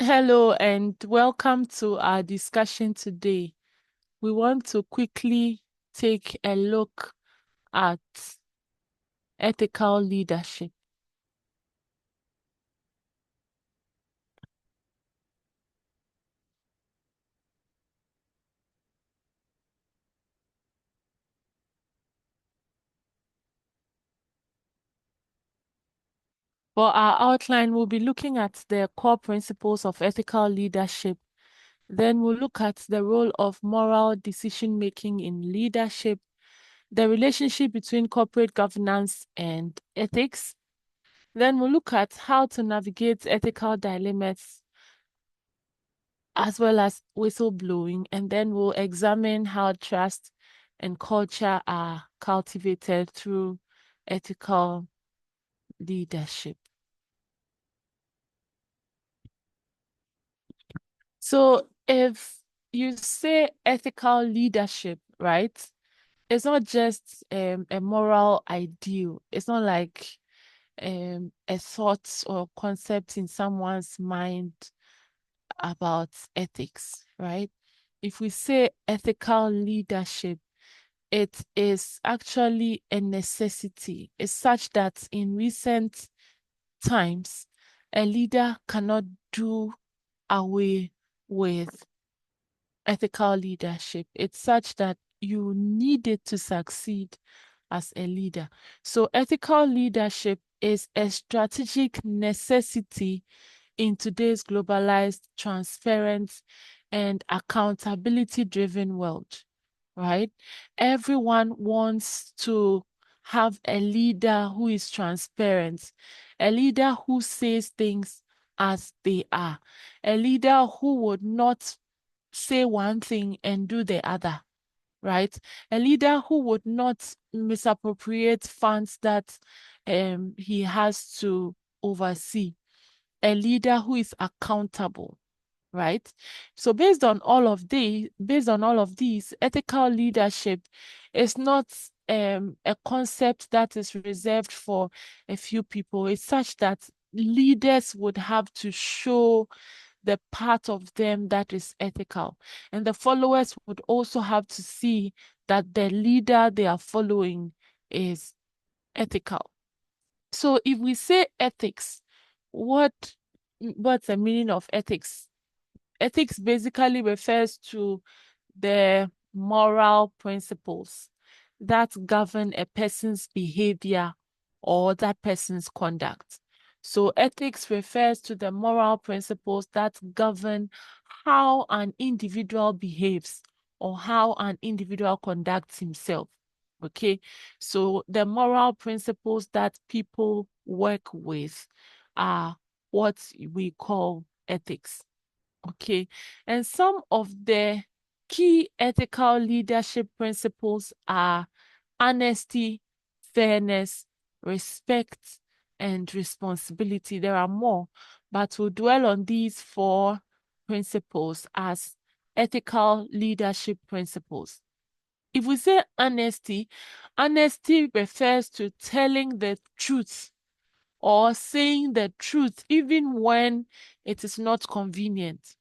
Hello and welcome to our discussion today. We want to quickly take a look at ethical leadership. For our outline, we'll be looking at the core principles of ethical leadership. Then we'll look at the role of moral decision making in leadership, the relationship between corporate governance and ethics. Then we'll look at how to navigate ethical dilemmas as well as whistleblowing, and then we'll examine how trust and culture are cultivated through ethical leadership. So, if you say ethical leadership, right, it's not just a moral ideal, it's not like a thought or concept in someone's mind about ethics, right? If we say ethical leadership, it is actually a necessity. It's such that in recent times, a leader cannot do away with ethical leadership. It's such that you need it to succeed as a leader. So, ethical leadership is a strategic necessity in today's globalized, transparent, and accountability driven world, right? Everyone wants to have a leader who is transparent, a leader who says things as they are, a leader who would not say one thing and do the other, right? A leader who would not misappropriate funds that he has to oversee, a leader who is accountable, right? So based on all of these, ethical leadership is not a concept that is reserved for a few people. It's such that leaders would have to show the part of them that is ethical. And the followers would also have to see that the leader they are following is ethical. So if we say ethics, what what's the meaning of ethics? Ethics basically refers to the moral principles that govern a person's behavior or that person's conduct. So, ethics refers to the moral principles that govern how an individual behaves or how an individual conducts himself. Okay, so the moral principles that people work with are what we call ethics. Okay, and some of the key ethical leadership principles are honesty, fairness, respect, and responsibility. There are more, but we'll dwell on these four principles as ethical leadership principles. If we say honesty, honesty refers to telling the truth or saying the truth even when it is not convenient.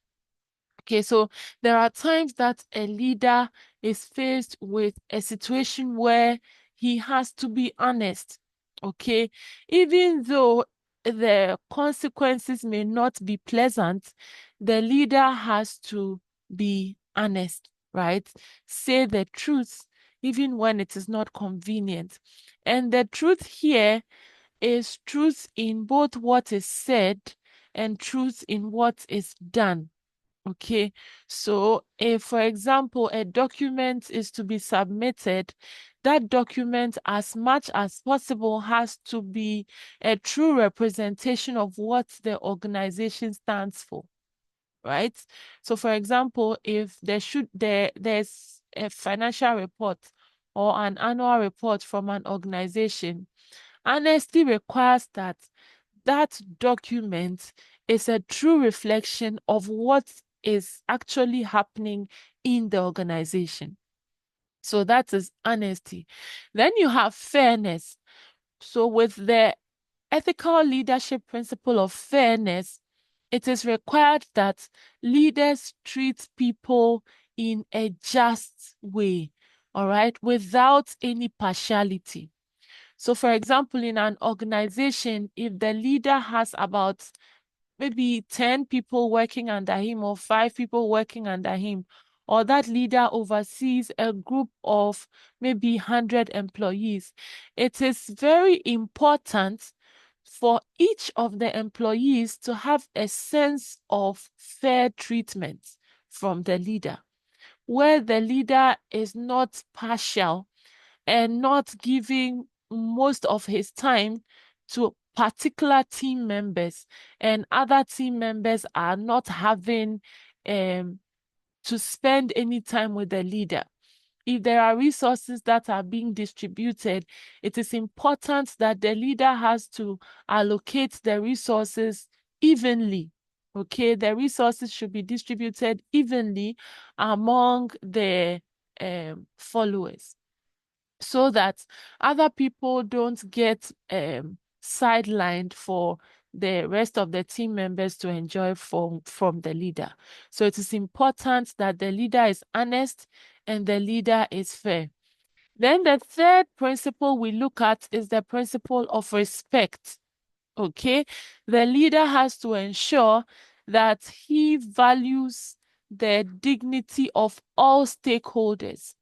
Okay, so there are times that a leader is faced with a situation where he has to be honest. Okay, even though the consequences may not be pleasant, the leader has to be honest, right? Say the truth, even when it is not convenient. And the truth here is truth in both what is said and truth in what is done. Okay, so if, for example, a document is to be submitted, that document, as much as possible, has to be a true representation of what the organization stands for, right? So, for example, if there's a financial report or an annual report from an organization, honesty requires that that document is a true reflection of what is actually happening in the organization. So that is honesty. Then you have fairness. So with the ethical leadership principle of fairness, it is required that leaders treat people in a just way, all right, without any partiality. So, for example, in an organization, if the leader has about maybe 10 people working under him or 5 people working under him, or that leader oversees a group of maybe 100 employees, it is very important for each of the employees to have a sense of fair treatment from the leader, where the leader is not partial and not giving most of his time to particular team members, and other team members are not having to spend any time with the leader. If there are resources that are being distributed, it is important that the leader has to allocate the resources evenly. Okay, the resources should be distributed evenly among the followers, so that other people don't get sidelined for the rest of the team members to enjoy from the leader. So it is important that the leader is honest and the leader is fair. Then the third principle we look at is the principle of respect. Okay, the leader has to ensure that he values the dignity of all stakeholders.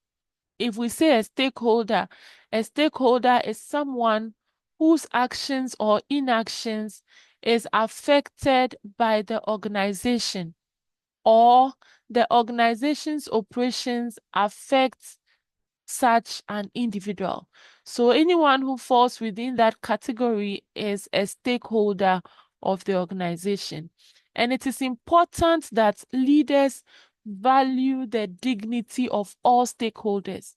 If we say a stakeholder is someone whose actions or inactions is affected by the organization, or the organization's operations affect such an individual. So anyone who falls within that category is a stakeholder of the organization. And it is important that leaders value the dignity of all stakeholders,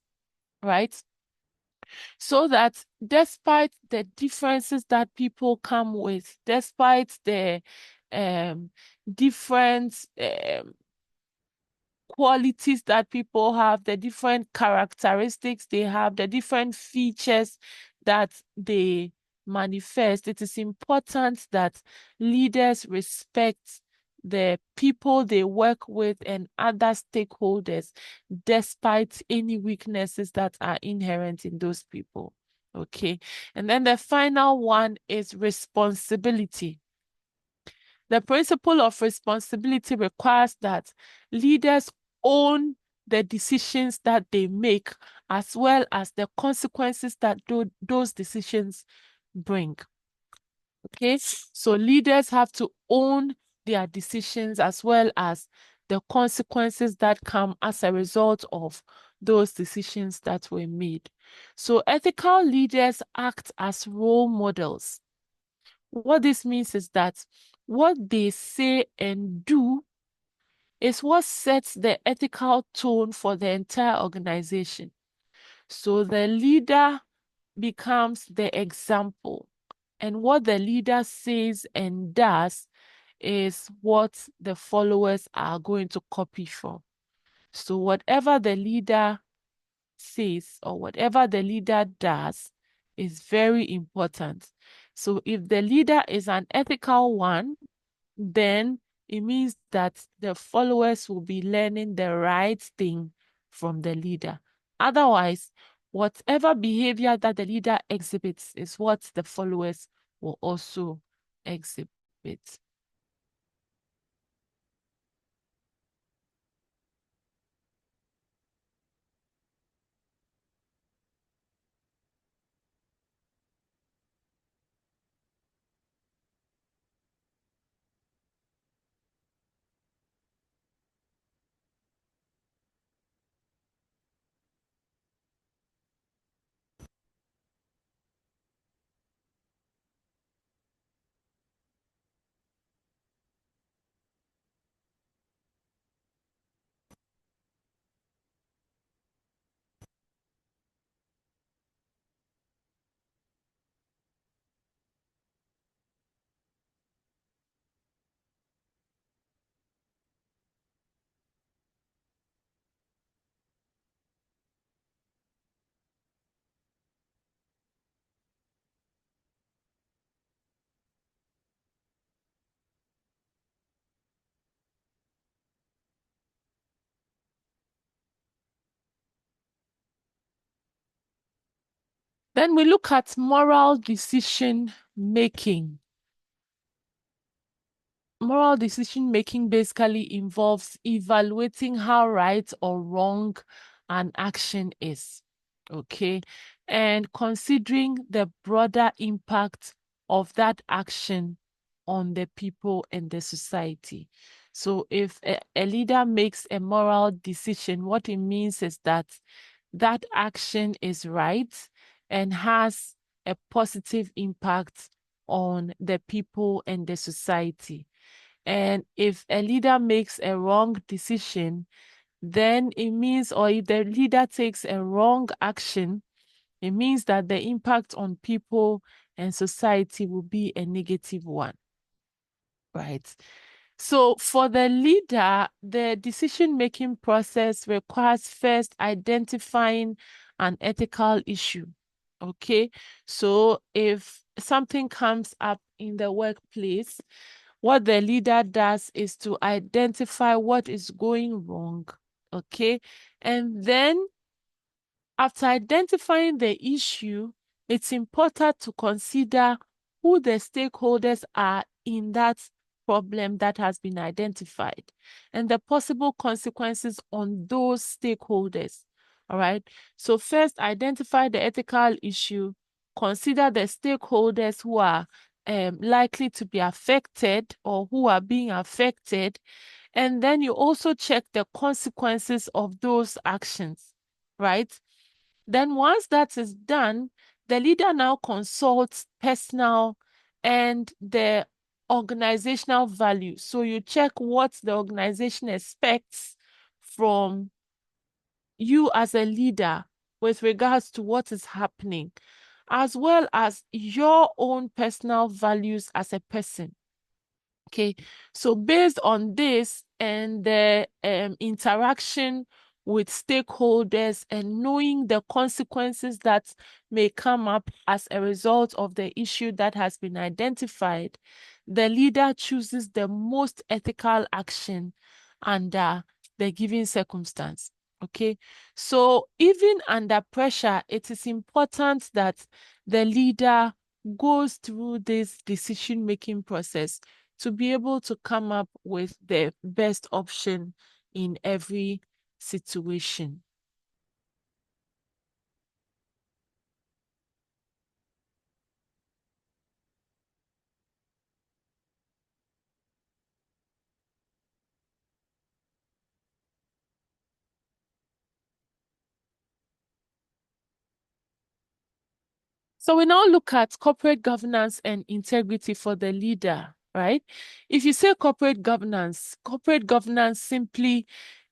right? So that despite the differences that people come with, despite the um, different qualities that people have, the different characteristics they have, the different features that they manifest, it is important that leaders respect the people they work with and other stakeholders, despite any weaknesses that are inherent in those people. Okay. And then the final one is responsibility. The principle of responsibility requires that leaders own the decisions that they make, as well as the consequences that those decisions bring. Okay, so leaders have to own their decisions as well as the consequences that come as a result of those decisions that were made. So ethical leaders act as role models. What this means is that what they say and do is what sets the ethical tone for the entire organization. So the leader becomes the example, and what the leader says and does is what the followers are going to copy from. So whatever the leader says or whatever the leader does is very important. So if the leader is an ethical one, then it means that the followers will be learning the right thing from the leader. Otherwise, whatever behavior that the leader exhibits is what the followers will also exhibit. Then we look at moral decision making. Moral decision making basically involves evaluating how right or wrong an action is, okay, and considering the broader impact of that action on the people and the society. So, if a leader makes a moral decision, what it means is that that action is right and has a positive impact on the people and the society. And if a leader makes a wrong decision, then it means, or if the leader takes a wrong action, it means that the impact on people and society will be a negative one, right? So for the leader, the decision-making process requires first identifying an ethical issue. Okay, so if something comes up in the workplace, what the leader does is to identify what is going wrong, okay? And then after identifying the issue, it's important to consider who the stakeholders are in that problem that has been identified and the possible consequences on those stakeholders. All right. So, first, identify the ethical issue, consider the stakeholders who are likely to be affected or who are being affected, and then you also check the consequences of those actions, right? Then once that is done, the leader now consults personal and the organizational value. So you check what the organization expects from you as a leader with regards to what is happening, as well as your own personal values as a person. Okay, so based on this and the interaction with stakeholders and knowing the consequences that may come up as a result of the issue that has been identified, the leader chooses the most ethical action under the given circumstance. Okay, so even under pressure, it is important that the leader goes through this decision-making process to be able to come up with the best option in every situation. So we now look at corporate governance and integrity for the leader, right? If you say corporate governance simply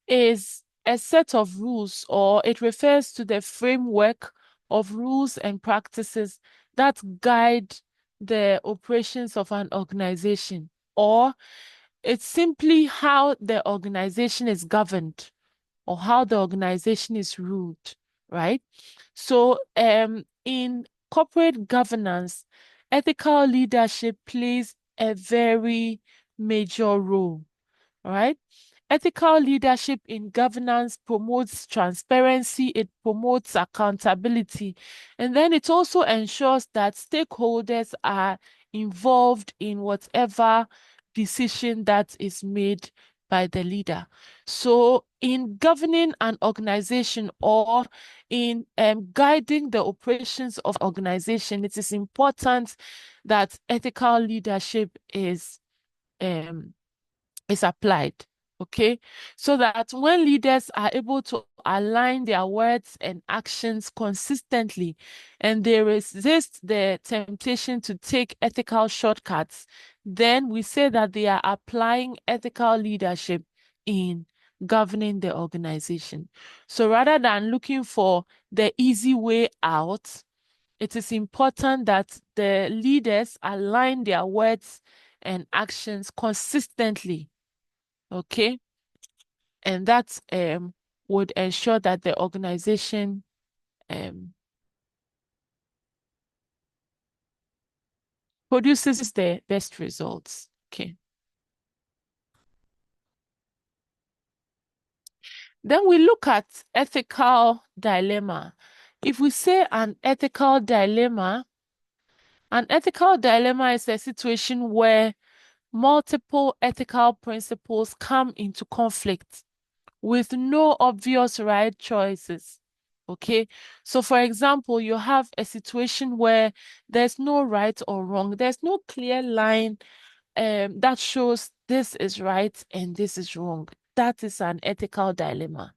is a set of rules, or it refers to the framework of rules and practices that guide the operations of an organization, or it's simply how the organization is governed or how the organization is ruled, right? So, in corporate governance, ethical leadership plays a very major role, right? Ethical leadership in governance promotes transparency, it promotes accountability, and then it also ensures that stakeholders are involved in whatever decision that is made by the leader. So, in governing an organization or in guiding the operations of organization, it is important that ethical leadership um, is applied. Okay, so that when leaders are able to align their words and actions consistently and they resist the temptation to take ethical shortcuts, then we say that they are applying ethical leadership in governing the organization. So rather than looking for the easy way out, it is important that the leaders align their words and actions consistently. Okay, and that would ensure that the organization um, produces the best results. Okay. Then we look at ethical dilemma. if we say an ethical dilemma is a situation where multiple ethical principles come into conflict with no obvious right choices. Okay, so for example, you have a situation where there's no right or wrong, there's no clear line that shows this is right and this is wrong. That is an ethical dilemma.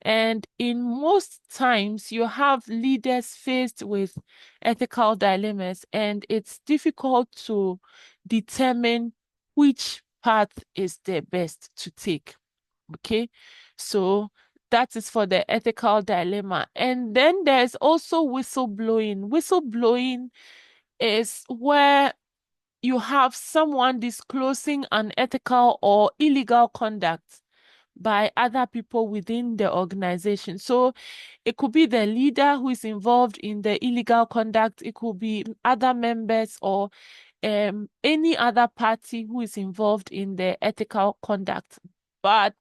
And in most times, you have leaders faced with ethical dilemmas, and it's difficult to determine which path is the best to take. Okay, so that is for the ethical dilemma. And then there's also whistleblowing. Whistleblowing is where you have someone disclosing unethical or illegal conduct by other people within the organization. So it could be the leader who is involved in the illegal conduct, it could be other members or any other party who is involved in the ethical conduct. But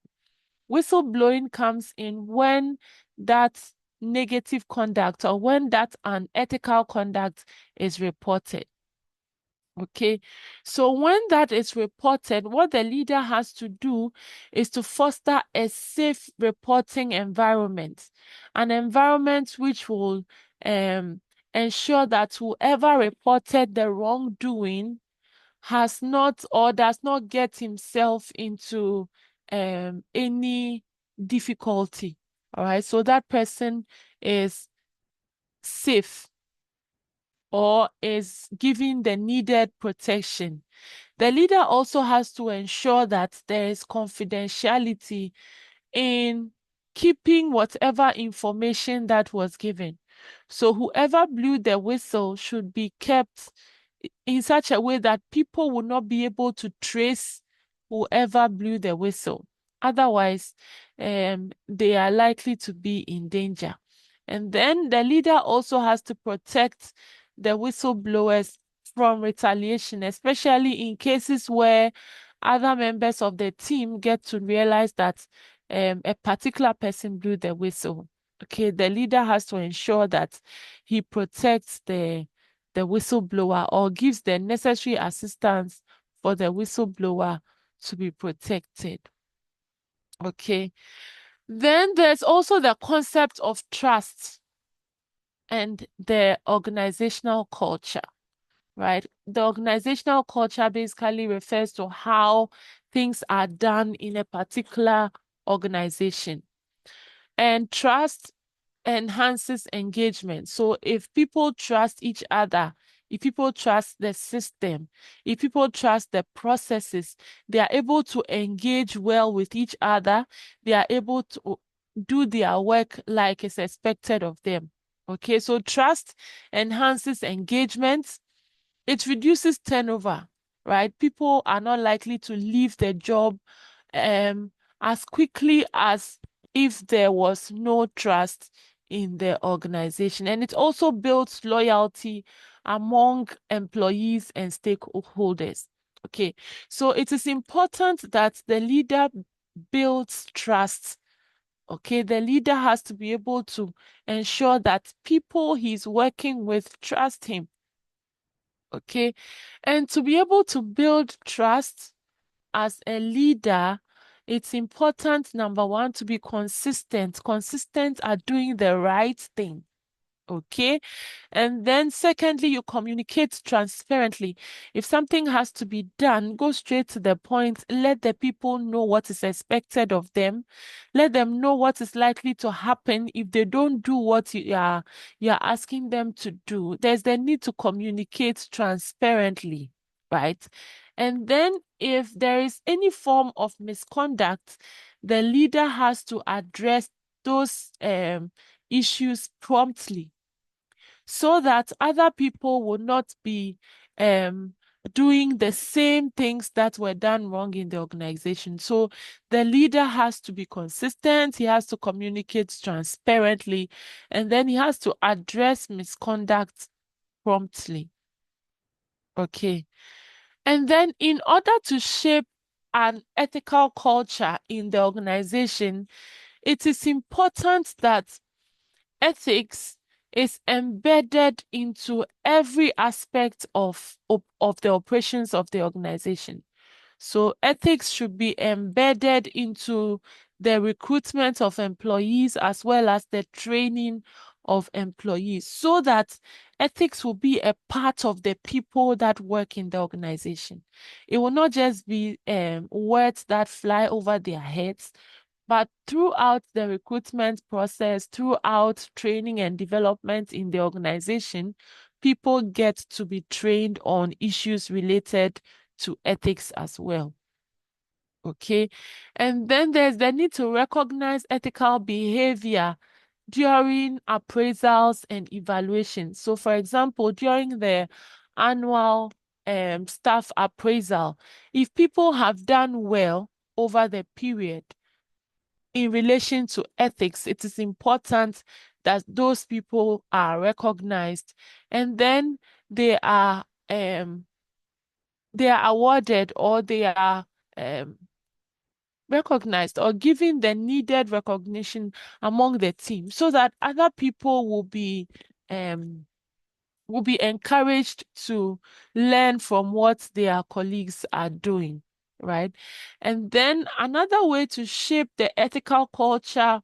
whistleblowing comes in when that negative conduct or when that unethical conduct is reported. Okay, so when that is reported, what the leader has to do is to foster a safe reporting environment, an environment which will ensure that whoever reported the wrongdoing has not or does not get himself into any difficulty. All right, so that person is safe or is given the needed protection. The leader also has to ensure that there is confidentiality in keeping whatever information that was given. So whoever blew the whistle should be kept in such a way that people will not be able to trace whoever blew the whistle. Otherwise, they are likely to be in danger. And then the leader also has to protect the whistleblowers from retaliation, especially in cases where other members of the team get to realize that a particular person blew the whistle. Okay, the leader has to ensure that he protects the whistleblower or gives the necessary assistance for the whistleblower to be protected. Okay. Then there's also the concept of trust and the organizational culture, right? The organizational culture basically refers to how things are done in a particular organization. And trust enhances engagement. So if people trust each other, if people trust the system, if people trust the processes, they are able to engage well with each other. They are able to do their work like is expected of them. Okay, so trust enhances engagement. It reduces turnover, right? People are not likely to leave their job um, as quickly as if there was no trust in the organization. And it also builds loyalty among employees and stakeholders. Okay, so it is important that the leader builds trust. Okay, the leader has to be able to ensure that people he's working with trust him. Okay, and to be able to build trust as a leader, it's important, number one, to be consistent at doing the right thing. Okay. And then secondly, you communicate transparently. If something has to be done, go straight to the point. Let the people know what is expected of them. Let them know what is likely to happen if they don't do what you're asking them to do. There's the need to communicate transparently, right? And then if there is any form of misconduct, the leader has to address those issues promptly so that other people will not be doing the same things that were done wrong in the organization. So the leader has to be consistent, he has to communicate transparently, and then he has to address misconduct promptly. Okay. And then in order to shape an ethical culture in the organization, it is important that ethics is embedded into every aspect of the operations of the organization. So ethics should be embedded into the recruitment of employees as well as the training of employees so that ethics will be a part of the people that work in the organization. It will not just be words that fly over their heads, but throughout the recruitment process, throughout training and development in the organization, people get to be trained on issues related to ethics as well. Okay. And then there's the need to recognize ethical behavior during appraisals and evaluations. So, for example, during the annual staff appraisal, if people have done well over the period in relation to ethics, it is important that those people are recognized and then they are um, they are awarded or they are um, recognized or given the needed recognition among the team so that other people will be encouraged to learn from what their colleagues are doing, right? And then another way to shape the ethical culture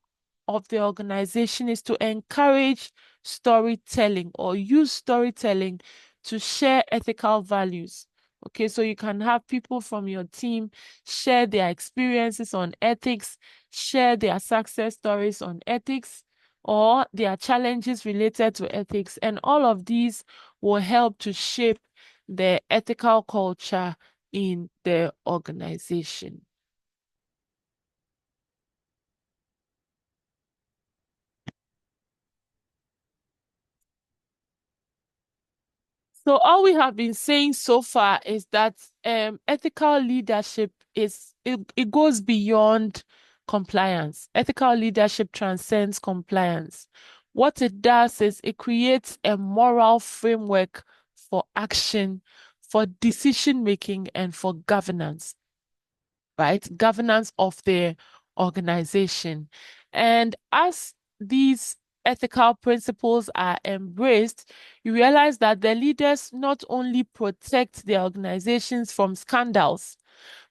of the organization is to encourage storytelling or use storytelling to share ethical values. Okay, so you can have people from your team share their experiences on ethics, share their success stories on ethics, or their challenges related to ethics. And all of these will help to shape the ethical culture in the organization. So all we have been saying so far is that ethical leadership it goes beyond compliance. Ethical leadership transcends compliance. What it does is it creates a moral framework for action, for decision making, and for governance, right? Governance of the organization. And as these ethical principles are embraced, you realize that the leaders not only protect their organizations from scandals,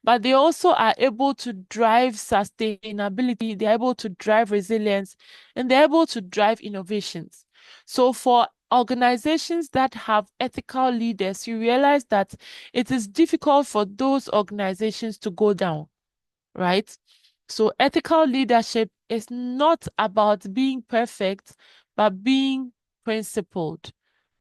but they also are able to drive sustainability, they're able to drive resilience, and they're able to drive innovations. So for organizations that have ethical leaders, you realize that it is difficult for those organizations to go down, right? So ethical leadership is not about being perfect, but being principled,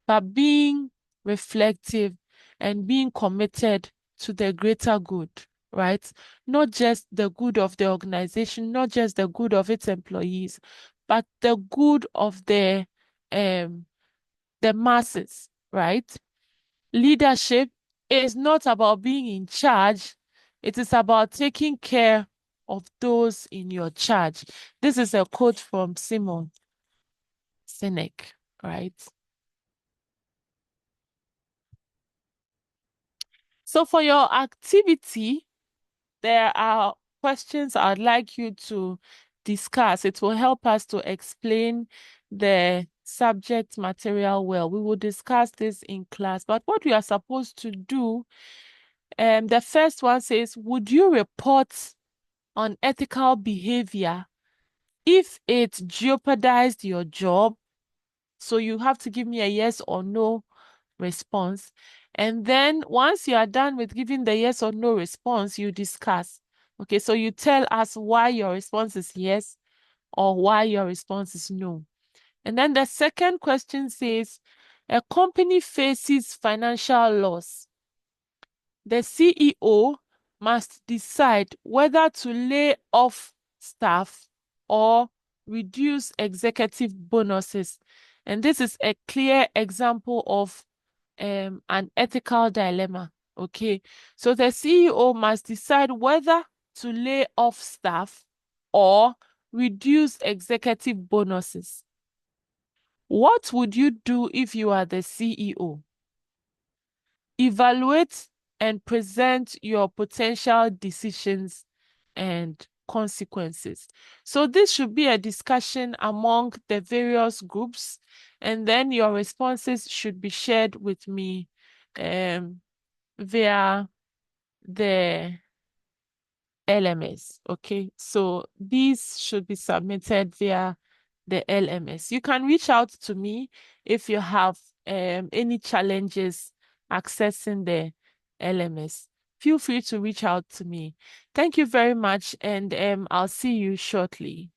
but being reflective and being committed to the greater good, right? Not just the good of the organization, not just the good of its employees, but the good of the masses, right? Leadership is not about being in charge, it is about taking care of those in your charge. This is a quote from Simon Sinek, right? So for your activity, there are questions I'd like you to discuss. It will help us to explain the subject material well. We will discuss this in class, but what we are supposed to do, the first one says, would you report on ethical behavior if it jeopardized your job? So you have to give me a yes or no response. And then once you are done with giving the yes or no response, you discuss. Okay, so you tell us why your response is yes or why your response is no. And then the second question says, a company faces financial loss. The CEO must decide whether to lay off staff or reduce executive bonuses. And this is a clear example of an ethical dilemma. Okay, so the CEO must decide whether to lay off staff or reduce executive bonuses. What would you do if you are the CEO? Evaluate and present your potential decisions and consequences. So this should be a discussion among the various groups, and then your responses should be shared with me via the LMS. Okay, so these should be submitted via the LMS. You can reach out to me if you have any challenges accessing the LMS. Feel free to reach out to me. Thank you very much, and I'll see you shortly.